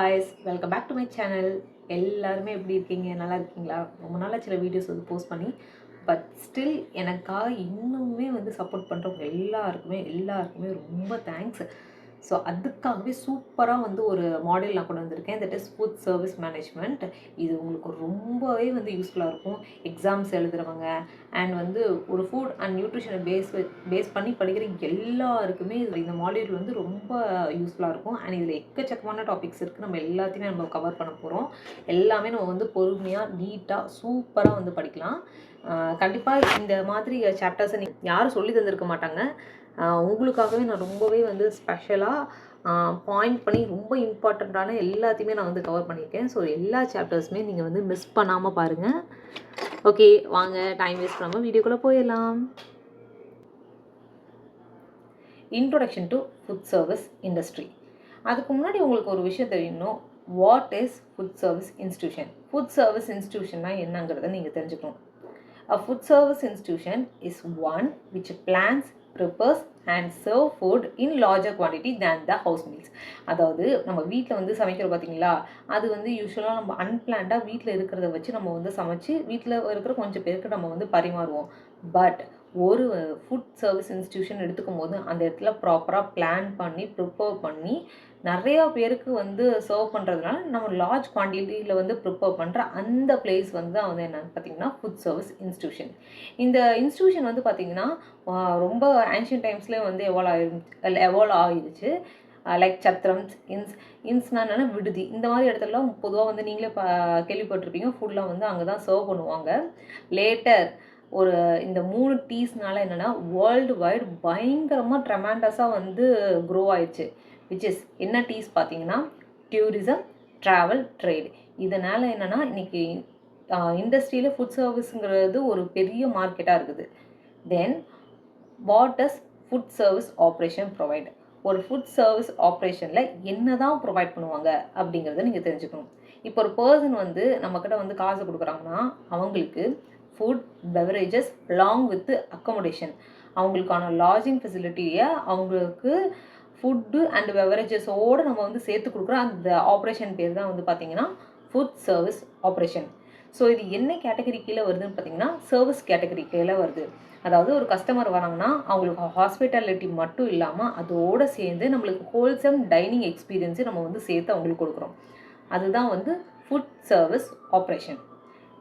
guys, welcome back to my channel. எல்லாருமே எப்படி இருக்கீங்க? நல்லா இருக்கீங்களா? ரொம்ப நாளா சில வீடியோஸ் வந்து போஸ்ட் பண்ணி பட் ஸ்டில் எனக்காக இன்னுமே வந்து சப்போர்ட் பண்ணுறவங்க எல்லாருக்குமே ரொம்ப தேங்க்ஸ். ஸோ அதுக்காகவே சூப்பராக வந்து ஒரு மாடல் நான் கொண்டு வந்திருக்கேன். That is food service management. இது உங்களுக்கு ரொம்பவே வந்து யூஸ்ஃபுல்லாக இருக்கும். எக்ஸாம்ஸ் எழுதுகிறவங்க அண்ட் வந்து ஒரு ஃபுட் அண்ட் நியூட்ரிஷனை பேஸ் பண்ணி படிக்கிற எல்லாருக்குமே இந்த மாடியூல் வந்து ரொம்ப யூஸ்ஃபுல்லாக இருக்கும். அண்ட் இதில் எக்கச்சக்கமான டாபிக்ஸ் இருக்குது. நம்ம எல்லாத்தையுமே நம்ம கவர் பண்ண போகிறோம். எல்லாமே நம்ம வந்து பொறுமையாக நீட்டாக சூப்பராக வந்து படிக்கலாம். கண்டிப்பாக இந்த மாதிரி சாப்டர்ஸை யாரும் சொல்லி தந்திருக்க மாட்டாங்க. உங்களுக்காகவே நான் ரொம்பவே வந்து ஸ்பெஷலாக பாயிண்ட் பண்ணி ரொம்ப இம்பார்ட்டண்ட்டான எல்லாத்தையுமே நான் வந்து கவர் பண்ணியிருக்கேன். ஸோ எல்லா சாப்டர்ஸுமே நீங்கள் வந்து மிஸ் பண்ணாமல் பாருங்கள். ஓகே, வாங்க டைம் வேஸ்ட் பண்ணாமல் வீடியோக்குள்ளே போயிடலாம். Introduction to food service industry. அதுக்கு முன்னாடி உங்களுக்கு ஒரு விஷயம் தெரியணும். What is food service institution? Food service இன்ஸ்டிடியூஷன்னா என்னங்கிறத நீங்கள் தெரிஞ்சுக்கணும். A food service institution is one which plans, prepares and serve food in larger quantity than the house meals. அதாவது நம்ம வீட்டில் வந்து சமைக்கிறோம் பார்த்தீங்களா, அது வந்து யூஸ்வலாக நம்ம அன்பிளான்டாக வீட்டில் இருக்கிறத வச்சு நம்ம வந்து சமைச்சு வீட்டில் இருக்கிற கொஞ்சம் பேருக்கு நம்ம வந்து பரிமாறுவோம். பட் ஒரு ஃபுட் சர்வீஸ் இன்ஸ்டிடியூஷன் எடுத்துக்கும் போது அந்த இடத்துல ப்ராப்பராக பிளான் பண்ணி ப்ரிப்பேர் பண்ணி நிறையா பேருக்கு வந்து சர்வ் பண்ணுறதுனால நம்ம லார்ஜ் குவான்டிட்டியில் வந்து ப்ரிப்பேர் பண்ணுற அந்த பிளேஸ் வந்து தான் வந்து என்னென்னு பார்த்தீங்கன்னா ஃபுட் சர்வீஸ் இன்ஸ்டிடியூஷன். இந்த இன்ஸ்டிடியூஷன் வந்து பார்த்திங்கன்னா ரொம்ப ஆன்ஷியன்ட் டைம்ஸ்லேயே வந்து எவால்வ் ஆகிடுச்சு. லைக் சத்திரம், இன்ஸ்னா விடுதி, இந்த மாதிரி இடத்துலலாம் பொதுவாக வந்து நீங்களே கேள்விப்பட்டிருப்பீங்க. ஃபுட்லாம் வந்து அங்கே தான் சர்வ் பண்ணுவாங்க. லேட்டர் ஒரு இந்த 3 டீஸ்னால என்னென்னா வேர்ல்டு வைடு பயங்கரமாக ட்ரெமாண்டஸாக வந்து க்ரோ ஆயிடுச்சு. விச் இஸ் என்ன டீஸ் பார்த்தீங்கன்னா டூரிசம், ட்ராவல், ட்ரேட். இதனால் என்னென்னா இன்றைக்கி இண்டஸ்ட்ரியில் ஃபுட் சர்வீஸுங்கிறது ஒரு பெரிய மார்க்கெட்டாக இருக்குது. Then what does food service operation provide? ஒரு ஃபுட் சர்வீஸ் ஆப்ரேஷனில் என்ன தான் ப்ரொவைட் பண்ணுவாங்க அப்படிங்கிறத நீங்கள் தெரிஞ்சுக்கணும். இப்போ ஒரு பர்சன் வந்து நம்மக்கிட்ட வந்து காசு கொடுக்குறாங்கன்னா அவங்களுக்கு food, beverages long with accommodation, அவங்களுக்கான லாட்ஜிங் ஃபெசிலிட்டியை அவங்களுக்கு ஃபுட்டு அண்ட் பெவரேஜஸோடு நம்ம வந்து சேர்த்து கொடுக்குற அந்த ஆப்ரேஷன் பேர் தான் வந்து பார்த்திங்கன்னா ஃபுட் சர்வீஸ் ஆப்ரேஷன். ஸோ இது என்ன கேட்டகரி கீழே வருதுன்னு பார்த்தீங்கன்னா சர்வீஸ் கேட்டகரி கீழே வருது. அதாவது ஒரு கஸ்டமர் வராங்கன்னா அவங்களுக்கு ஹாஸ்பிட்டாலிட்டி மட்டும் இல்லாமல் அதோடு சேர்ந்து நம்மளுக்கு ஹோல்சம் டைனிங் எக்ஸ்பீரியன்ஸு நம்ம வந்து சேர்த்து அவங்களுக்கு கொடுக்குறோம். அதுதான் வந்து ஃபுட் சர்வீஸ் ஆப்ரேஷன்.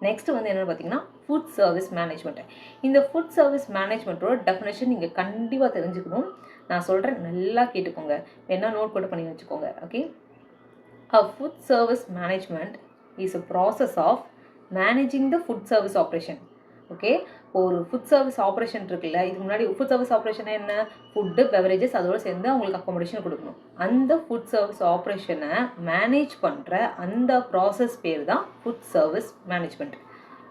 நெக்ஸ்ட்டு வந்து என்னென்னு பார்த்தீங்கன்னா ஃபுட் சர்வீஸ் மேனேஜ்மெண்ட். இந்த ஃபுட் சர்வீஸ் மேனேஜ்மெண்ட்டோட டெஃபினேஷன் நீங்கள் கண்டிப்பாக தெரிஞ்சுக்கணும். நான் சொல்கிறேன், நல்லா கேட்டுக்கோங்க, வேணா நோட் கூட பண்ணி வச்சுக்கோங்க. Okay, a food service management is a process of managing the food service operation. Okay, ஒரு ஃபுட் சர்வீஸ் ஆப்ரேஷன் இருக்குல்ல, இதுக்கு முன்னாடி ஃபுட் சர்வீஸ் ஆப்ரேஷன் என்ன, ஃபுட்டு, பெவரேஜஸ் அதோடு சேர்ந்து அவங்களுக்கு அக்காமடேஷன் கொடுக்கணும். அந்த ஃபுட் சர்வீஸ் ஆப்ரேஷனை மேனேஜ் பண்ணுற அந்த ப்ராசஸ் பேர் தான் ஃபுட் சர்வீஸ் மேனேஜ்மெண்ட்.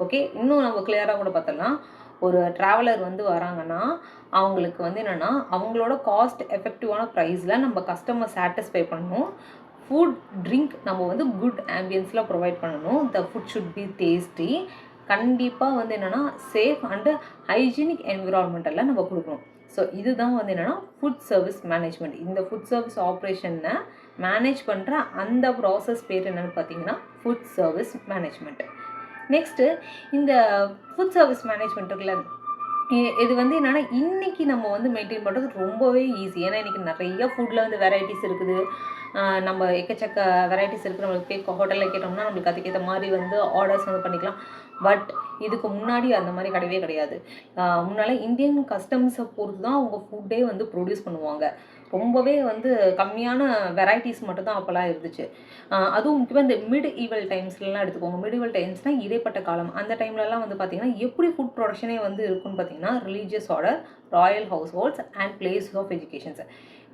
ஓகே, இன்னும் நம்ம கிளியராக கூட பார்த்தோம்னா ஒரு ட்ராவலர் வந்து வராங்கன்னா அவங்களுக்கு வந்து என்னென்னா அவங்களோட காஸ்ட் எஃபெக்டிவான ப்ரைஸில் நம்ம கஸ்டமர் சாட்டிஸ்ஃபை பண்ணணும். ஃபுட், ட்ரிங்க் நம்ம வந்து குட் ஆம்பியன்ஸில் ப்ரொவைட் பண்ணணும். The food should be tasty. கண்டிப்பாக வந்து என்னென்னா சேஃப் அண்டு ஹைஜீனிக் என்விரான்மெண்டெல்லாம் நம்ம கொடுக்கணும். ஸோ இதுதான் வந்து என்னென்னா ஃபுட் சர்வீஸ் மேனேஜ்மெண்ட். இந்த ஃபுட் சர்வீஸ் ஆப்ரேஷனை மேனேஜ் பண்ணுற அந்த ப்ராசஸ் பேர் என்னென்னு பார்த்தீங்கன்னா ஃபுட் சர்வீஸ் மேனேஜ்மெண்ட். நெக்ஸ்ட்டு இந்த ஃபுட் சர்வீஸ் மேனேஜ்மெண்ட் இருக்குல்ல, இது வந்து என்னென்னா இன்றைக்கி நம்ம வந்து மெயின்டைன் பண்ணுறது ரொம்பவே ஈஸி. ஏன்னா இன்றைக்கி நிறைய ஃபுட்டில் வந்து வெரைட்டிஸ் இருக்குது. நம்ம எக்கச்சக்க வெரைட்டிஸ் இருக்குது. நம்மளுக்கு போய் ஹோட்டலில் கேட்டோம்னா நம்மளுக்கு அதுக்கேற்ற மாதிரி வந்து ஆர்டர்ஸ் வந்து பண்ணிக்கலாம். பட் இதுக்கு முன்னாடி அந்த மாதிரி கிடையாது. முன்னால் இந்தியன் கஸ்டம்ஸை பொறுத்து தான் அவங்க ஃபுட்டே வந்து ப்ரொடியூஸ் பண்ணுவாங்க. ரொம்பவே வந்து கம்மியான வெரைட்டிஸ் மட்டும்தான் அப்போல்லாம் இருந்துச்சு. அதுவும் முக்கியமாக இந்த மிட் ஈவல் டைம்ஸ்லாம் எடுத்துக்கோங்க. மிட் ஈவல் டைம்ஸ்னால் இடைப்பட்ட காலம். அந்த டைம்லலாம் வந்து பார்த்திங்கன்னா எப்படி ஃபுட் ப்ரொடக்ஷனே வந்து இருக்குன்னு பார்த்தீங்கன்னா religious order, royal households and place of educations.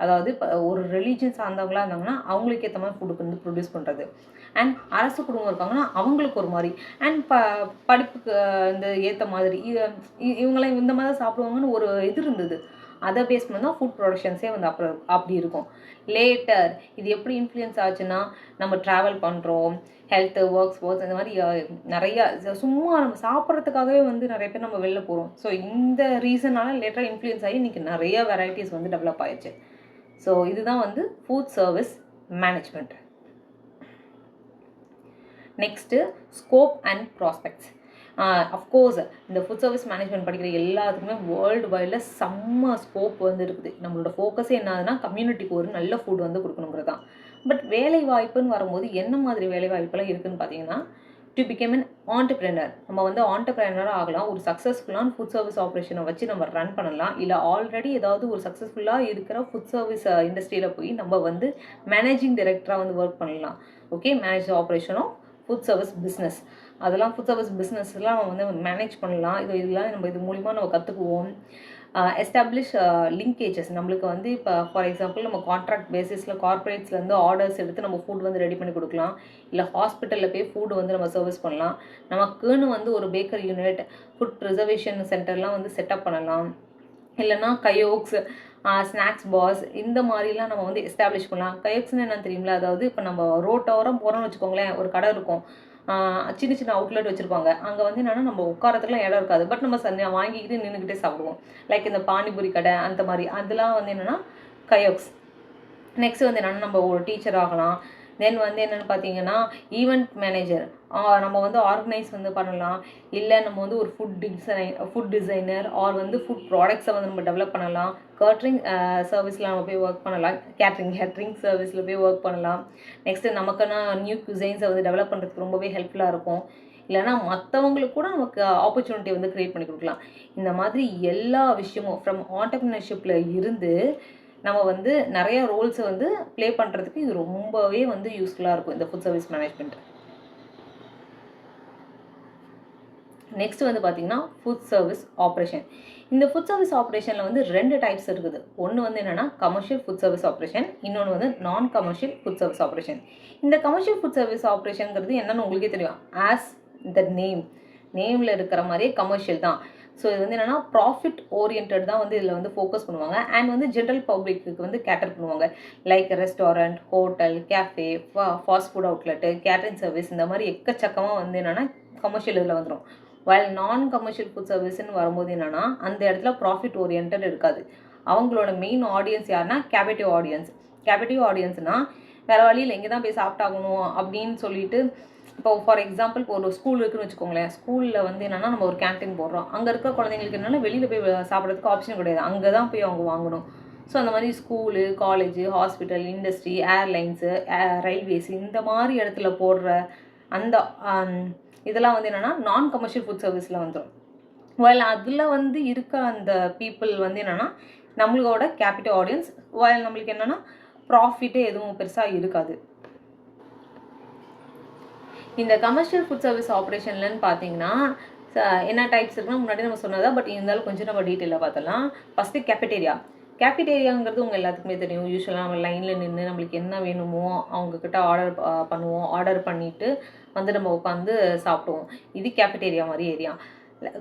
அதாவது இப்போ ஒரு ரிலீஜியன் சார்ந்தவங்களாக இருந்தாங்கன்னா அவங்களுக்கு ஏற்ற மாதிரி ஃபுட்டுக்கு வந்து ப்ரொடியூஸ் பண்ணுறது. அண்ட் அரசு குடும்பம் இருக்காங்கன்னா அவங்களுக்கு ஒரு மாதிரி, அண்ட் படிப்புக்கு இந்த ஏற்ற மாதிரி இவங்களாம் இந்த மாதிரி சாப்பிடுவாங்கன்னு ஒரு இது இருந்தது. அதை பேஸ் பண்ணி தான் ஃபுட் ப்ரொடக்ஷன்ஸே வந்து அப்படி இருக்கும். லேட்டர் இது எப்படி இன்ஃப்ளூயன்ஸ் ஆச்சுன்னா நம்ம ட்ராவல் பண்ணுறோம், ஹெல்த்து, ஸ்போர்ட்ஸ் இந்த மாதிரி நிறையா சும்மா நம்ம சாப்பிட்றதுக்காகவே வந்து நிறைய பேர் நம்ம வெளில போகிறோம். ஸோ இந்த ரீசனால் லேட்டராக இன்ஃப்ளூயன்ஸ் ஆகி இன்றைக்கி நிறைய வெரைட்டிஸ் வந்து டெவலப் ஆயிடுச்சு. ஸோ இதுதான் வந்து food service management. Next scope and prospects. Of course இந்த ஃபுட் சர்வீஸ் மேனேஜ்மெண்ட் படிக்கிற எல்லாத்துக்குமே வேர்ல்டு வைடில் செம்ம ஸ்கோப் வந்து இருக்குது. நம்மளோட ஃபோக்கஸே என்னதுன்னா கம்யூனிட்டிக்கு ஒரு நல்ல ஃபுட் வந்து கொடுக்கணுங்கிறது தான். பட் வேலை வாய்ப்புன்னு வரும்போது என்ன மாதிரி வேலை வாய்ப்பெல்லாம் இருக்குதுன்னு பார்த்தீங்கன்னா, டு பிகம் அன் ஆண்டர்பிரினர். நம்ம வந்து ஆண்டர்பிரினராக ஆகலாம். ஒரு சக்ஸஸ்ஃபுல்லான ஃபுட் சர்வீஸ் ஆப்ரேஷனை வச்சு நம்ம ரன் பண்ணலாம். இல்லை ஆல்ரெடி ஏதாவது ஒரு சக்ஸஸ்ஃபுல்லாக இருக்கிற ஃபுட் சர்வீஸ் இண்டஸ்ட்ரியில் போய் நம்ம வந்து மேனேஜிங் டைரக்டராக வந்து ஒர்க் பண்ணலாம். ஓகே, மேனேஜ் ஆப்ரேஷனும் ஃபுட் சர்வீஸ் பிஸ்னஸ், அதெல்லாம் ஃபுட் சர்வீஸ் பிஸ்னஸ்லாம் நம்ம வந்து மேனேஜ் பண்ணலாம். இதெல்லாம் நம்ம இது மூலிமா நம்ம கற்றுக்குவோம். Establish linkages. நம்மளுக்கு வந்து இப்போ ஃபார் எக்ஸாம்பிள் நம்ம கான்ட்ராக்ட் பேசிஸில் கார்பரேட்ஸ்லேருந்து ஆர்டர்ஸ் எடுத்து நம்ம ஃபுட் வந்து ரெடி பண்ணி கொடுக்கலாம். இல்லை ஹாஸ்பிட்டலில் போய் ஃபுட் வந்து நம்ம சர்வீஸ் பண்ணலாம். நமக்குன்னு வந்து ஒரு பேக்கரி யூனிட், ஃபுட் ப்ரிசர்வேஷன் சென்டர்லாம் வந்து செட்டப் பண்ணலாம். இல்லைனா கயோக்ஸ், ஸ்நாக்ஸ் பாஸ், இந்த மாதிரிலாம் நம்ம வந்து எஸ்டாப்ளிஷ் பண்ணலாம். கயோக்ஸ்னு என்னன்னு தெரியுங்களா? அதாவது இப்போ நம்ம ரோட்டோரம் போகிறோம்னு வச்சுக்கோங்களேன், ஒரு கடை இருக்கும், சின்ன சின்ன அவுட்லெட் வச்சுருப்பாங்க. அங்கே வந்து என்னென்னா நம்ம உட்காரத்துக்குலாம் இடம் இருக்காது. பட் நம்ம வாங்கிக்கிட்டு நின்றுக்கிட்டே சாப்பிடுவோம். லைக் இந்த பானிபூரி கடை அந்த மாதிரி, அதெல்லாம் வந்து என்னென்னா கயோக்ஸ். நெக்ஸ்ட் வந்து என்னென்னா நம்ம ஒரு டீச்சர் ஆகலாம். தென் வந்து என்னென்னு பார்த்தீங்கன்னா ஈவெண்ட் மேனேஜர். நம்ம வந்து ஆர்கனைஸ் வந்து பண்ணலாம். இல்லை நம்ம வந்து ஒரு ஃபுட் டிசைனர் ஆர் வந்து ஃபுட் ப்ராடக்ட்ஸை வந்து நம்ம டெவலப் பண்ணலாம். கேட்ரிங் சர்வீஸில் நம்ம போய் ஒர்க் பண்ணலாம். கேட்ரிங் சர்வீஸில் போய் ஒர்க் பண்ணலாம். நெக்ஸ்ட்டு நமக்கான நியூ குசைன்ஸை வந்து டெவலப் பண்ணுறதுக்கு ரொம்பவே ஹெல்ப்ஃபுல்லாக இருக்கும். இல்லைனா மற்றவங்களுக்கு கூட நமக்கு ஆப்பர்ச்சுனிட்டி வந்து க்ரியேட் பண்ணி கொடுக்கலாம். இந்த மாதிரி எல்லா விஷயமும் ஃப்ரம் ஆண்டர்ப்ரினர்ஷிப்பில் இருந்து நம்ம வந்து நிறைய ரோல்ஸை வந்து ப்ளே பண்ணுறதுக்கு இது ரொம்பவே வந்து யூஸ்ஃபுல்லாக இருக்கும் இந்த ஃபுட் சர்வீஸ் மேனேஜ்மெண்ட். நெக்ஸ்ட் வந்து பார்த்தீங்கன்னா ஃபுட் சர்வீஸ் ஆப்ரேஷன். இந்த ஃபுட் சர்வீஸ் ஆப்ரேஷனில் வந்து 2 டைப்ஸ் இருக்குது. ஒன்று வந்து என்னென்னா கமர்ஷியல் ஃபுட் சர்வீஸ் ஆப்ரேஷன், இன்னொன்று வந்து நான் கமர்ஷியல் ஃபுட் சர்வீஸ் ஆப்ரேஷன். இந்த கமர்ஷியல் ஃபுட் சர்வீஸ் ஆப்ரேஷனுங்கிறது என்னென்னு உங்களுக்கே தெரியும். ஆஸ் த நேமில் இருக்கிற மாதிரியே கமர்ஷியல் தான். ஸோ இது வந்து என்னென்னா ப்ராஃபிட் ஓரியன்ட் தான் வந்து இதில் வந்து ஃபோக்கஸ் பண்ணுவாங்க. அண்ட் வந்து ஜென்ரல் பப்ளிக்கு வந்து கேட்டர் பண்ணுவாங்க. Like restaurant, hotel, cafe, fast food outlet, catering service, இந்த மாதிரி எக்கச்சக்கமாக வந்து என்னென்னா கமர்ஷியல் இதில் வந்துடும். வைல் நான் கமர்ஷியல் ஃபுட் சர்வீஸ்ன்னு வரும்போது என்னென்னா அந்த இடத்துல ப்ராஃபிட் ஓரியன்ட் இருக்காது. அவங்களோட மெயின் ஆடியன்ஸ் யாருன்னா கேபிட்டிவ் ஆடியன்ஸ். கேபிட்டிவ் ஆடியன்ஸ்னால் வேறு வழியில் எங்கே தான் போய் சாப்பிட்டாகணும் அப்படின்னு சொல்லிட்டு, இப்போ ஃபார் எக்ஸாம்பிள் இப்போ ஒரு ஸ்கூல் இருக்குன்னு வச்சுக்கோங்களேன். ஸ்கூலில் வந்து என்னென்னா நம்ம ஒரு கேன்டீன் போடுறோம். அங்கே இருக்கிற குழந்தைங்களுக்கு என்னென்னா வெளியில் போய் சாப்பிட்றதுக்கு ஆப்ஷன் கிடையாது. அங்கே தான் போய் அவங்க வாங்கணும். ஸோ அந்த மாதிரி school, college, hospital, industry, airlines, railways, இந்த மாதிரி இடத்துல போடுற அந்த இதெல்லாம் வந்து என்னென்னா நான் கமர்ஷியல் ஃபுட் சர்வீஸில் வந்துடும். வைல் அதில் வந்து இருக்க அந்த பீப்புள் வந்து என்னென்னா நம்மளோட கேபிட்டல் ஆடியன்ஸ். வைல் நம்மளுக்கு என்னென்னா ப்ராஃபிட்டே எதுவும் பெருசாக இருக்காது. இந்த கமர்ஷியல் ஃபுட் சர்வீஸ் ஆப்ரேஷன்லன்னு பார்த்தீங்கன்னா என்ன டைப்ஸ் இருக்குன்னா முன்னாடி நம்ம சொன்னதா, பட் இருந்தாலும் கொஞ்சம் நம்ம டீட்டெயிலாக பார்த்தலாம். ஃபஸ்ட்டு கேஃபிடேரியாங்கிறது உங்கள் எல்லாத்துக்குமே தெரியும். யூஸ்வலாக நம்ம லைனில் நின்று நம்மளுக்கு என்ன வேணுமோ அவங்கக்கிட்ட ஆர்டர் பண்ணுவோம். ஆர்டர் பண்ணிவிட்டு வந்து நம்ம உட்காந்து சாப்பிடுவோம். இது கேஃபிடேரியா மாதிரி ஏரியா.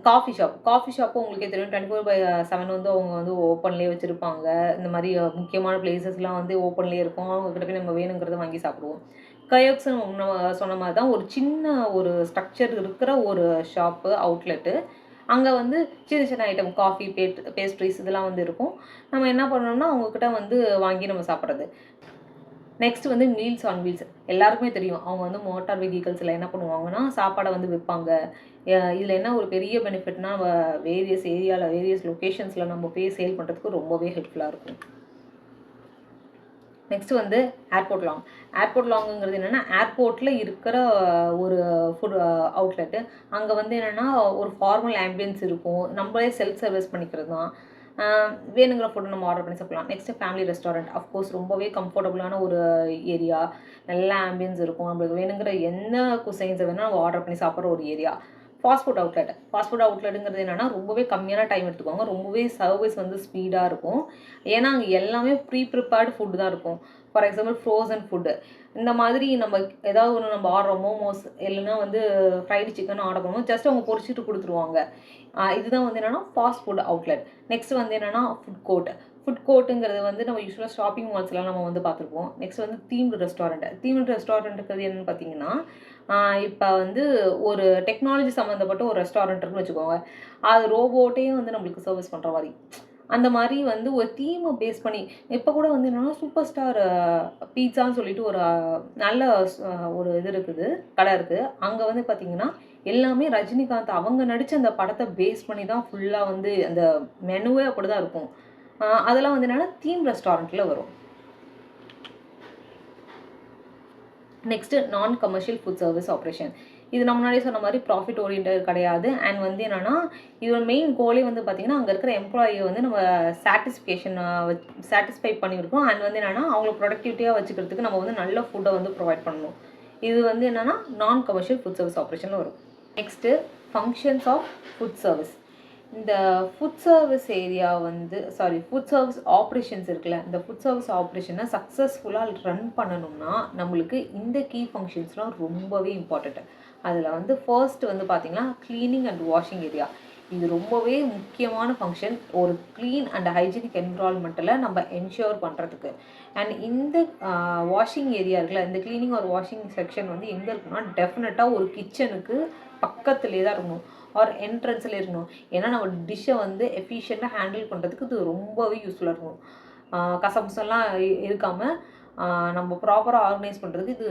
காஃபி ஷாப்பும் உங்களுக்கே தெரியும். 24/7 வந்து அவங்க வந்து ஓப்பன்லேயே வச்சுருப்பாங்க. இந்த மாதிரி முக்கியமான பிளேசஸ்லாம் வந்து ஓப்பன்லேயே இருக்கும். அவங்கக்கிட்ட போய் நம்ம வேணுங்கிறத வாங்கி சாப்பிடுவோம். கயோக்ஸ் சொன்ன மாதிரி தான் ஒரு சின்ன ஒரு ஸ்ட்ரக்சர் இருக்கிற ஒரு ஷாப்பு, அவுட்லெட்டு. அங்கே வந்து சின்ன சின்ன ஐட்டம் காஃபி, பேஸ்ட்ரிஸ் இதெல்லாம் வந்து இருக்கும். நம்ம என்ன பண்ணோம்னா அவங்கக்கிட்ட வந்து வாங்கி நம்ம சாப்பிட்றது. நெக்ஸ்ட் வந்து மீல்ஸ் ஆன் வீல்ஸ். எல்லாருக்குமே தெரியும். அவங்க வந்து மோட்டார் வெஹிக்கல்ஸில் என்ன பண்ணுவாங்கன்னா சாப்பாடை வந்து விற்பாங்க. இதில் என்ன ஒரு பெரிய பெனிஃபிட்னா வேரியஸ் ஏரியாவில் வேரியஸ் லொக்கேஷன்ஸில் நம்ம போய் சேல் பண்ணுறதுக்கு ரொம்பவே ஹெல்ப்ஃபுல்லாக இருக்கும். நெக்ஸ்ட் வந்து ஏர்போர்ட் லாங்குங்கிறது என்னென்னா ஏர்போர்ட்டில் இருக்கிற ஒரு ஃபுட் அவுட்லெட்டு. அங்கே வந்து என்னென்னா ஒரு ஃபார்மல் ஆம்பியன்ஸ் இருக்கும். நம்மளே செல்ஃப் சர்வீஸ் பண்ணிக்கிறது தான். வேணுங்கிற ஃபுட்டை நம்ம ஆர்டர் பண்ணி சாப்பிடலாம். Next family restaurant. அஃப்கோர்ஸ் ரொம்பவே கம்ஃபர்டபுளான ஒரு ஏரியா. நல்ல ஆம்பியன்ஸ் இருக்கும். நம்மளுக்கு வேணுங்கிற என்ன குசைன்ஸை வேணால் நம்ம ஆர்டர் பண்ணி சாப்பிட்ற ஒரு ஏரியா. ஃபாஸ்ட் ஃபுட் அவுட்லெட்டுங்கிறது என்னென்னா ரொம்பவே கம்மியான டைம் எடுத்துக்குவாங்க. ரொம்பவே சர்வீஸ் வந்து ஸ்பீடாக இருக்கும். ஏன்னா அங்கே எல்லாமே ப்ரிப்பேர்டு ஃபுட்டு தான் இருக்கும். For example frozen food. இந்த மாதிரி நம்ம ஏதாவது ஒன்று நம்ம ஆர்டர் மோமோஸ் இல்லைன்னா வந்து ஃப்ரைடு சிக்கன் ஆர்டர் பண்ணுவோம். ஜஸ்ட் அவங்க பொரிச்சிட்டு கொடுத்துருவாங்க. இதுதான் வந்து என்னென்னா ஃபாஸ்ட் ஃபுட் அவுட்லெட். நெக்ஸ்ட் வந்து என்னென்னா ஃபுட் கோர்ட்டுங்கிறது வந்து நம்ம யூஸ்வலாக ஷாப்பிங் மால்ஸ்லாம் நம்ம வந்து பார்த்துருப்போம். நெக்ஸ்ட் வந்து தீம்டு ரெஸ்டாரண்ட்டுங்கிறது என்னென்னு பார்த்தீங்கன்னா இப்போ வந்து ஒரு டெக்னாலஜி சம்மந்தப்பட்ட ஒரு ரெஸ்டாரண்ட் இருக்குன்னு வச்சுக்கோங்க. அது ரோபோட்டையும் வந்து நம்மளுக்கு சர்வீஸ் பண்ணுற மாதிரி. அந்த மாதிரி வந்து ஒரு தீமை பேஸ் பண்ணி இப்போ கூட வந்து என்னென்னா சூப்பர் ஸ்டார் பீட்சான்னு சொல்லிட்டு ஒரு நல்ல ஒரு இது இருக்குது, கடை இருக்குது. அங்கே வந்து பார்த்திங்கன்னா எல்லாமே ரஜினிகாந்த் அவங்க நடித்த அந்த படத்தை பேஸ் பண்ணி தான் ஃபுல்லாக வந்து அந்த மெனுவே அப்படி தான் இருக்கும். அதெல்லாம் வந்து என்னென்னா தீம் ரெஸ்டாரண்ட்டில் வரும். நெக்ஸ்ட்டு நான் கமர்ஷியல் ஃபுட் சர்வீஸ் ஆப்ரேஷன். இது நம்ம முன்னாடியே சொன்ன மாதிரி ப்ராஃபிட் ஓரியன்டட் கிடையாது. அண்ட் வந்து என்னென்னா இதோட மெயின் கோலே வந்து பார்த்திங்கன்னா அங்கே இருக்கிற எம்ப்ளாயியை வந்து நம்ம சாட்டிஸ்ஃபை பண்ணியிருக்கோம். அண்ட் வந்து என்னென்னா அவங்கள ப்ரொடக்டிவிட்டியாக வச்சுக்கிறதுக்கு நம்ம வந்து நல்ல ஃபுட்டை வந்து ப்ரொவைட் பண்ணணும். இது வந்து என்னென்னா நான் கமர்ஷியல் ஃபுட் சர்வீஸ் ஆப்ரேஷனில் வரும். Next functions of food service. இந்த ஃபுட் சர்வீஸ் ஏரியா வந்து ஃபுட் சர்வீஸ் ஆப்ரேஷன்ஸ் இருக்குல்ல, இந்த ஃபுட் சர்வீஸ் ஆப்ரேஷனை சக்ஸஸ்ஃபுல்லாக ரன் பண்ணணும்னா நம்மளுக்கு இந்த கீ ஃபங்க்ஷன்ஸ்லாம் ரொம்பவே இம்பார்ட்டண்ட்டு. அதில் வந்து ஃபர்ஸ்ட் வந்து பார்த்திங்கன்னா க்ளீனிங் அண்ட் வாஷிங் ஏரியா. இது ரொம்பவே முக்கியமான ஃபங்க்ஷன் ஒரு க்ளீன் அண்ட் ஹைஜீனிக் என்விரான்மெண்ட்டில் நம்ம என்ஷூர் பண்ணுறதுக்கு. அண்ட் இந்த வாஷிங் ஏரியா இருக்குல்ல, இந்த க்ளீனிங் ஒரு வாஷிங் செக்ஷன் வந்து எங்கே இருக்குன்னா டெஃபினட்டாக ஒரு கிச்சனுக்கு பக்கத்துலேயே தான் இருக்கணும், ஆர் என்ட்ரன்ஸில் இருக்கணும். ஏன்னா நம்ம டிஷ்ஷை வந்து எஃபிஷியண்ட்டாக ஹேண்டில் பண்ணுறதுக்கு இது ரொம்பவே யூஸ்ஃபுல்லாக இருக்கும். கசம்செல்லாம் இருக்காமல் நம்ம ப்ராப்பராக ஆர்கனைஸ் பண்ணுறதுக்கு இது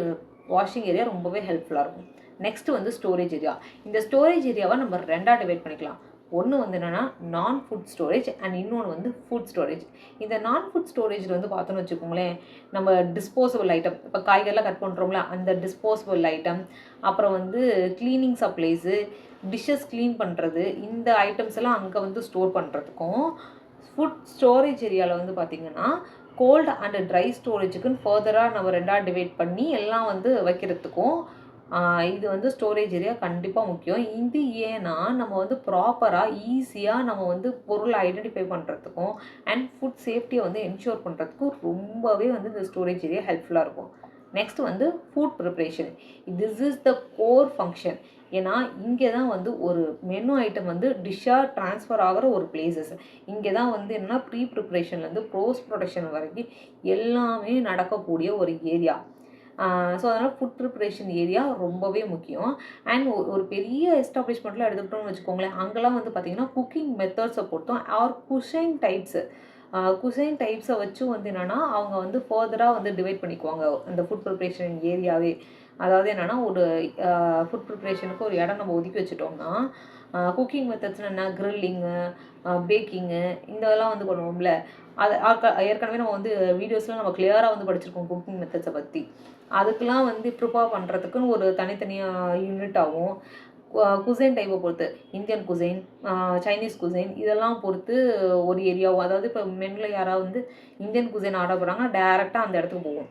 வாஷிங் ஏரியா ரொம்பவே ஹெல்ப்ஃபுல்லாக இருக்கும். நெக்ஸ்ட்டு வந்து ஸ்டோரேஜ் ஏரியா. இந்த ஸ்டோரேஜ் ஏரியாவை நம்ம ரெண்டாக டிவைட் பண்ணிக்கலாம். ஒன்று வந்து என்னென்னா நான் ஃபுட் ஸ்டோரேஜ் அண்ட் இன்னொன்று வந்து ஃபுட் ஸ்டோரேஜ். இந்த நான் ஃபுட் ஸ்டோரேஜில் வந்து பார்த்தோன்னு வச்சுக்கோங்களேன், நம்ம டிஸ்போசபிள் ஐட்டம், இப்போ காய்கறிலாம் கட் பண்ணுறோம்ல அந்த டிஸ்போசபிள் ஐட்டம், அப்புறம் வந்து க்ளீனிங் சப்ளைஸு, டிஷ்ஷஸ் க்ளீன் பண்ணுறது, இந்த ஐட்டம்ஸ் எல்லாம் அங்கே வந்து ஸ்டோர் பண்ணுறதுக்கும், ஃபுட் ஸ்டோரேஜ் ஏரியாவில் வந்து பார்த்திங்கன்னா கோல்டு அண்ட் ட்ரை ஸ்டோரேஜுக்குன்னு ஃபர்தராக நம்ம ரெண்டாக டிவைட் பண்ணி எல்லாம் வந்து வைக்கிறதுக்கும் இது வந்து ஸ்டோரேஜ் ஏரியா கண்டிப்பாக முக்கியம். இது ஏன்னா நம்ம வந்து ப்ராப்பராக ஈஸியாக நம்ம வந்து பொருளை ஐடென்டிஃபை பண்ணுறதுக்கும் அண்ட் ஃபுட் சேஃப்டியை வந்து என்ஷூர் பண்ணுறதுக்கும் ரொம்பவே வந்து இந்த ஸ்டோரேஜ் ஏரியா ஹெல்ப்ஃபுல்லாக இருக்கும். நெக்ஸ்ட் வந்து food preparation. This is the core function. ஏன்னா இங்கே தான் வந்து ஒரு மெனு ஐட்டம் வந்து டிஷ்ஷாக ட்ரான்ஸ்ஃபர் ஆகிற ஒரு பிளேசஸ். இங்கே தான் வந்து என்னென்னா ப்ரீ ப்ரிப்ரேஷன்லேருந்து போஸ்ட் ப்ரொடக்ஷன் வரைக்கும் எல்லாமே நடக்கக்கூடிய ஒரு ஏரியா. ஸோ அதனால் ஃபுட் ப்ரிப்ரேஷன் ஏரியா ரொம்பவே முக்கியம். அண்ட் ஒரு பெரிய எஸ்டாப்ளிஷ்மெண்ட்டில் எடுத்துக்கிட்டோம்னு வச்சுக்கோங்களேன், அங்கெல்லாம் வந்து பார்த்திங்கன்னா குக்கிங் மெத்தட்ஸை பொறுத்தும் ஆர் குசைன் டைப்ஸை வச்சும் வந்து என்னென்னா அவங்க வந்து ஃபர்தராக வந்து டிவைட் பண்ணிக்குவாங்க அந்த ஃபுட் ப்ரிப்ரேஷன் ஏரியாவே. அதாவது என்னென்னா ஒரு ஃபுட் ப்ரிப்ரேஷனுக்கு ஒரு இடம் நம்ம ஒதுக்கி வச்சுட்டோம்னா குக்கிங் மெத்தட்ஸ்னு என்ன, க்ரில்லிங்கு, பேக்கிங்கு இதெல்லாம் வந்து பண்ணுவோம்ல, அது ஏற்கனவே நம்ம வந்து வீடியோஸ்லாம் நம்ம கிளியராக வந்து படிச்சிருக்கோம் குக்கிங் மெத்தட்ஸை பற்றி. அதுக்கெலாம் வந்து ப்ரிப்பேர் பண்ணுறதுக்குன்னு ஒரு தனித்தனியாக யூனிட்டாகவும் குசைன் டைப்பை பொறுத்து இந்தியன் குசைன், சைனீஸ் குசைன் இதெல்லாம் பொறுத்து ஒரு ஏரியாவும். அதாவது இப்போ மெனில் யாராவது வந்து இந்தியன் குசைன் ஆர்டர் பண்ணுறாங்கன்னா டேரெக்டாக அந்த இடத்துக்கு போகும்.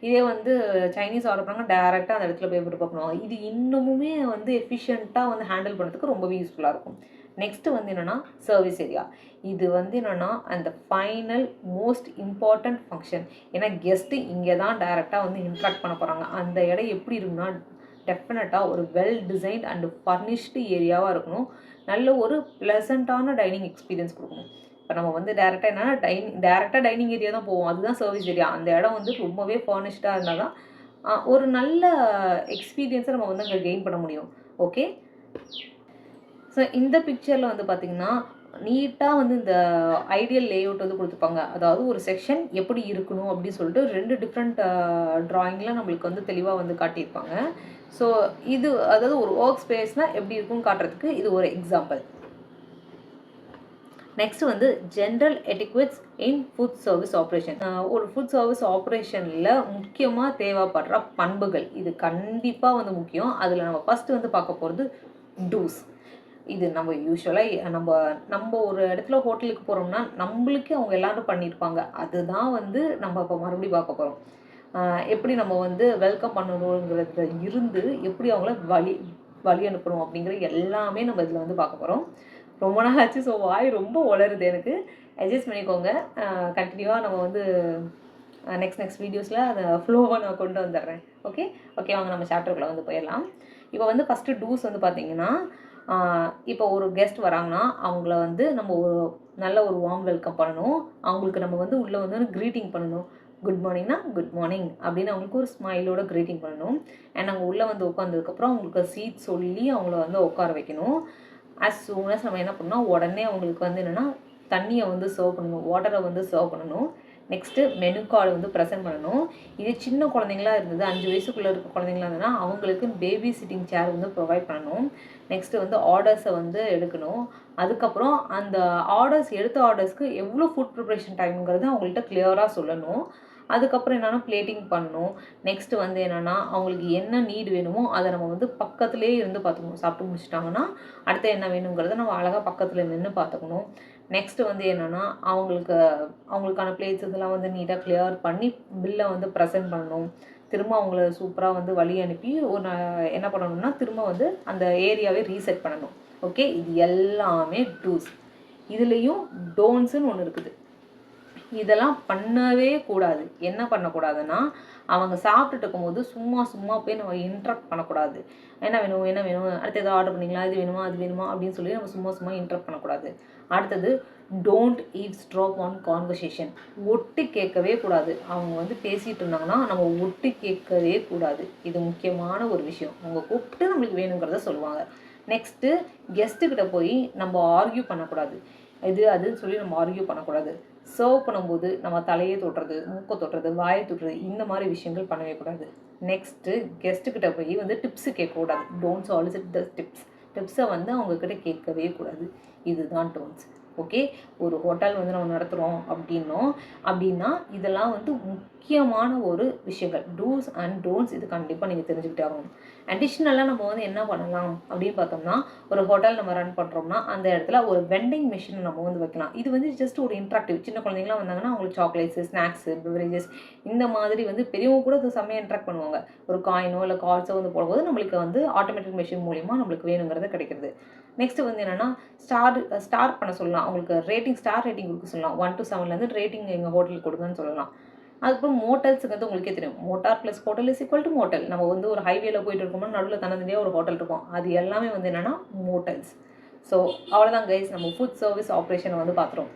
இதே வந்து சைனீஸ் ஆர்டர் பண்ணாங்க டேரெக்டாக அந்த இடத்துல போய் ப்ரிப்பேர் பண்ணுவாங்க. இது இன்னமுமே வந்து எஃபிஷியண்ட்டாக வந்து ஹேண்டில் பண்ணுறதுக்கு ரொம்பவே யூஸ்ஃபுல்லாக இருக்கும். நெக்ஸ்ட்டு வந்து என்னென்னா சர்வீஸ் ஏரியா. இது வந்து என்னென்னா அந்த ஃபைனல் மோஸ்ட் இம்பார்ட்டண்ட் ஃபங்க்ஷன். ஏன்னா கெஸ்ட்டு இங்கே தான் டைரெக்டாக வந்து இன்ட்ராக்ட் பண்ண போகிறாங்க. அந்த இடம் எப்படி இருக்குன்னா டெஃபினட்டாக ஒரு வெல் டிசைன்ட் அண்ட் ஃபர்னிஷ்டு ஏரியாவாக இருக்கணும். நல்ல ஒரு ப்ளசண்ட்டான டைனிங் எக்ஸ்பீரியன்ஸ் கொடுக்கணும். இப்போ நம்ம வந்து டேரெக்டாக என்னென்னா டேரெக்டாக டைனிங் ஏரியா தான் போவோம், அதுதான் சர்வீஸ் ஏரியா. அந்த இடம் வந்து ரொம்பவே ஃபர்னிஷ்டாக இருந்தால் தான் ஒரு நல்ல எக்ஸ்பீரியன்ஸை நம்ம வந்து அங்கே கெயின் பண்ண முடியும். ஓகே, ஸோ இந்த பிக்சரில் வந்து பார்த்திங்கன்னா நீட்டாக வந்து இந்த ஐடியல் லேஅவுட் வந்து கொடுத்துருப்பாங்க. அதாவது ஒரு செக்ஷன் எப்படி இருக்கணும் அப்படின்னு சொல்லிட்டு 2 டிஃப்ரெண்ட் ட்ராயிங்கில் நம்மளுக்கு வந்து தெளிவாக வந்து காட்டியிருப்பாங்க. ஸோ இது அதாவது ஒரு ஒர்க் ஸ்பேஸ்னால் எப்படி இருக்குன்னு காட்டுறதுக்கு இது ஒரு எக்ஸாம்பிள். நெக்ஸ்ட் வந்து general எட்டிக்வெட்ஸ் in food service operation. ஒரு ஃபுட் சர்வீஸ் ஆப்ரேஷனில் முக்கியமாக தேவைப்படுற பண்புகள் இது கண்டிப்பாக வந்து முக்கியம். அதில் நம்ம ஃபஸ்ட்டு வந்து பார்க்க போகிறது டூஸ். இது நம்ம யூஸ்வலாக நம்ம ஒரு இடத்துல ஹோட்டலுக்கு போகிறோம்னா நம்மளுக்கே அவங்க எல்லோரும் பண்ணியிருப்பாங்க. அதுதான் வந்து நம்ம இப்போ மறுபடியும் பார்க்க போகிறோம். எப்படி நம்ம வந்து வெல்கம் பண்ணணுங்கிறதுல இருந்து எப்படி அவங்கள வழி அனுப்பணும் அப்படிங்கிற எல்லாமே நம்ம இதில் வந்து பார்க்க போகிறோம். ரொம்ப நாள் ஆச்சு, ஸோ வாய் ரொம்ப உளருது எனக்கு, அட்ஜஸ்ட் பண்ணிக்கோங்க. கண்டினியூவாக நம்ம வந்து நெக்ஸ்ட் வீடியோஸில் அதை ஃப்ளோவாக நான் கொண்டு வந்துடுறேன். ஓகே வாங்க நம்ம சாப்டருக்குள்ளே வந்து போயிடலாம். இப்போ வந்து ஃபஸ்ட்டு டூஸ் வந்து பார்த்திங்கன்னா, இப்போ ஒரு கெஸ்ட் வராங்கன்னா அவங்கள வந்து நம்ம ஒரு நல்ல ஒரு வார்ம் வெல்கம் பண்ணணும். அவங்களுக்கு நம்ம வந்து உள்ளே வந்து க்ரீட்டிங் பண்ணணும். குட் மார்னிங்னா குட் மார்னிங் அப்படின்னு அவங்களுக்கு ஒரு ஸ்மைலோட க்ரீட்டிங் பண்ணணும். அண்ட் அவங்க உள்ளே வந்து உட்காந்ததுக்கப்புறம் அவங்களுக்கு சீட் சொல்லி அவங்கள வந்து உட்கார வைக்கணும். அஸ் சூன் அஸ் நம்ம என்ன பண்ணோம், உடனே அவங்களுக்கு வந்து என்னென்னா தண்ணியை வந்து சர்வ் பண்ணணும், வாட்டரை வந்து சர்வ் பண்ணணும். நெக்ஸ்ட்டு மெனு கார்டு வந்து ப்ரெசென்ட் பண்ணணும். இது சின்ன குழந்தைங்களா இருந்தது, 5 வயசுக்குள்ளே இருக்க குழந்தைங்களா இருந்ததுன்னா அவங்களுக்கு பேபி சிட்டிங் சேர் வந்து ப்ரொவைட் பண்ணணும். நெக்ஸ்ட்டு வந்து ஆர்டர்ஸை வந்து எடுக்கணும். அதுக்கப்புறம் அந்த எடுத்த ஆர்டர்ஸ்க்கு எவ்வளோ ஃபுட் ப்ரிப்ரேஷன் டைம்ங்கிறது அவங்கள்ட்ட கிளியராக சொல்லணும். அதுக்கப்புறம் என்னென்னா பிளேட்டிங் பண்ணணும். நெக்ஸ்ட்டு வந்து என்னென்னா அவங்களுக்கு என்ன நீடு வேணுமோ அதை நம்ம வந்து பக்கத்துலேயே இருந்து பார்த்துக்கணும். சாப்பிட்டு முடிச்சிட்டாங்கன்னா அடுத்து என்ன வேணுங்கிறத நம்ம அழகாக பக்கத்தில் நின்று பார்த்துக்கணும். நெக்ஸ்ட்டு வந்து என்னென்னா அவங்களுக்கான பிளேட்ஸ் இதெல்லாம் வந்து நீட்டாக கிளியர் பண்ணி பில்லை வந்து ப்ரெசென்ட் பண்ணணும். திரும்ப அவங்கள சூப்பராக வந்து வழி அனுப்பி என்ன பண்ணணும்னா திரும்ப வந்து அந்த ஏரியாவே ரீசெட் பண்ணணும். ஓகே, இது எல்லாமே டூஸ். இதுலேயும் டோன்ட்ஸுன்னு ஒன்று இருக்குது. இதெல்லாம் பண்ணவே கூடாது. என்ன பண்ணக்கூடாதுன்னா அவங்க சாப்பிட்டுட்டு இருக்கும்போது சும்மா போய் நம்ம இன்ட்ரப்ட் பண்ணக்கூடாது. என்ன வேணும் அடுத்து எதாவது ஆர்டர் பண்ணிங்களா, இது வேணுமா அது வேணுமா அப்படின்னு சொல்லி நம்ம சும்மா இன்ட்ரப்ட் பண்ணக்கூடாது. அடுத்தது டோன்ட் ஈவ்ஸ்ட்ராப் ஆன் கான்வர்சேஷன். ஒட்டு கேட்கவே கூடாது. அவங்க வந்து பேசிகிட்டு இருந்தாங்கன்னா நம்ம ஒட்டு கேட்கவே கூடாது. இது முக்கியமான ஒரு விஷயம். அவங்க கூப்பிட்டு நம்மளுக்கு வேணுங்கிறத சொல்லுவாங்க. நெக்ஸ்ட்டு கெஸ்ட்டுக்கிட்ட போய் நம்ம ஆர்கியூ பண்ணக்கூடாது. இது அதுன்னு சொல்லி நம்ம ஆர்கியூ பண்ணக்கூடாது. சர்வ் பண்ணும்போது நம்ம தலையை தொடுறது, மூக்கை தொடுறது, வாயை தொடுறது இந்த மாதிரி விஷயங்கள் பண்ணவே கூடாது. நெக்ஸ்ட்டு கெஸ்ட்டுக்கிட்ட போய் வந்து டிப்ஸு கேட்கக்கூடாது. டோன்ட் சாலிசிட் த டிப்ஸை வந்து அவங்கக்கிட்ட கேட்கவே கூடாது. இதுதான் டோன்ஸ். ஓகே, ஒரு ஹோட்டல் வந்து நம்ம நடத்துகிறோம் அப்படின்னா இதெல்லாம் வந்து முக்கியமான ஒரு விஷயங்கள். டூஸ் அண்ட் டோன்ட்ஸ் இது கண்டிப்பாக நீங்கள் தெரிஞ்சுக்கிட்டே ஆகணும். அடிஷ்னலாக நம்ம வந்து என்ன பண்ணலாம் அப்படின்னு பார்த்தோம்னா, ஒரு ஹோட்டல் நம்ம ரன் பண்ணுறோம்னா அந்த இடத்துல ஒரு வெண்டிங் மிஷின் நம்ம வந்து வைக்கலாம். இது வந்து ஜஸ்ட் ஒரு இன்ட்ராக்டிவ். சின்ன குழந்தைங்களாம் வந்தாங்கன்னா அவங்களுக்கு சாக்லேட்ஸு, ஸ்நாக்ஸு, பெவரேஜஸ் இந்த மாதிரி வந்து பெரியவங்க கூட இது செம்மையாக இன்ட்ராக்ட் பண்ணுவாங்க. ஒரு காயினோ இல்லை கார்ட்ஸோ வந்து போடும்போது நம்மளுக்கு வந்து ஆட்டோமேட்டிக் மிஷின் மூலிமா நம்மளுக்கு வேணுங்கிறது கிடைக்கிறது. நெக்ஸ்ட்டு வந்து என்னென்னா ஸ்டார் பண்ண சொல்லலாம். அவங்களுக்கு ஸ்டார் ரேட்டிங் கொடுக்க சொல்லலாம். 1 to 7 ரேட்டிங் எங்கள் ஹோட்டலுக்கு கொடுங்கன்னு சொல்லலாம். அதுக்கப்புறம் மோட்டல்ஸுக்கு உங்களுக்கே தெரியும். Motor plus hotel is equal to motel. நம்ம வந்து ஒரு ஹைவேல போயிட்டு இருக்கோம்னா நடுவில் தனித்தனியாக ஒரு ஹோட்டல் இருக்கும். அது எல்லாமே வந்து என்னென்னா மோட்டல்ஸ். ஸோ அவ்வளோதான் கைஸ், நம்ம ஃபுட் சர்வீஸ் ஆப்ரேஷனை வந்து பார்த்துறோம்.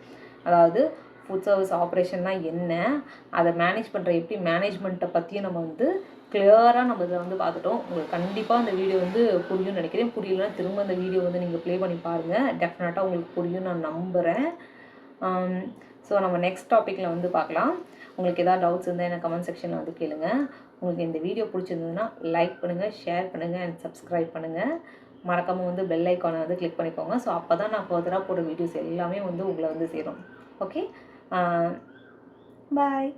அதாவது ஃபுட் சர்வீஸ் ஆப்ரேஷன்னா என்ன, அதை மேனேஜ் பண்ணுற எப்படி மேனேஜ்மெண்ட்டை பற்றியும் நம்ம வந்து கிளியராக நம்ம இதை வந்து பார்த்துட்டோம். உங்களுக்கு கண்டிப்பாக அந்த வீடியோ வந்து புரியும்னு நினைக்கிறேன். புரியலன்னா திரும்ப அந்த வீடியோ வந்து நீங்கள் ப்ளே பண்ணி பாருங்கள். டெஃபினட்டாக உங்களுக்கு புரியும் நான் நம்புகிறேன். ஸோ நம்ம நெக்ஸ்ட் டாப்பிக்கில் வந்து பார்க்கலாம். உங்களுக்கு எதாவது டவுட்ஸ் இருந்தால் எனக்கு கமெண்ட் செக்ஷனில் வந்து கேளுங்க. உங்களுக்கு இந்த வீடியோ பிடிச்சிருந்ததுன்னா லைக் பண்ணுங்கள், ஷேர் பண்ணுங்கள் அண்ட் சப்ஸ்கிரைப் பண்ணுங்கள். மறக்காமல் வந்து பெல் ஐக்கானை வந்து கிளிக் பண்ணிக்கோங்க. ஸோ அப்போ தான் நான் ஃபர்தராக போடுற வீடியோஸ் எல்லாமே வந்து உங்களை வந்து சேரும். ஓகே, பாய்.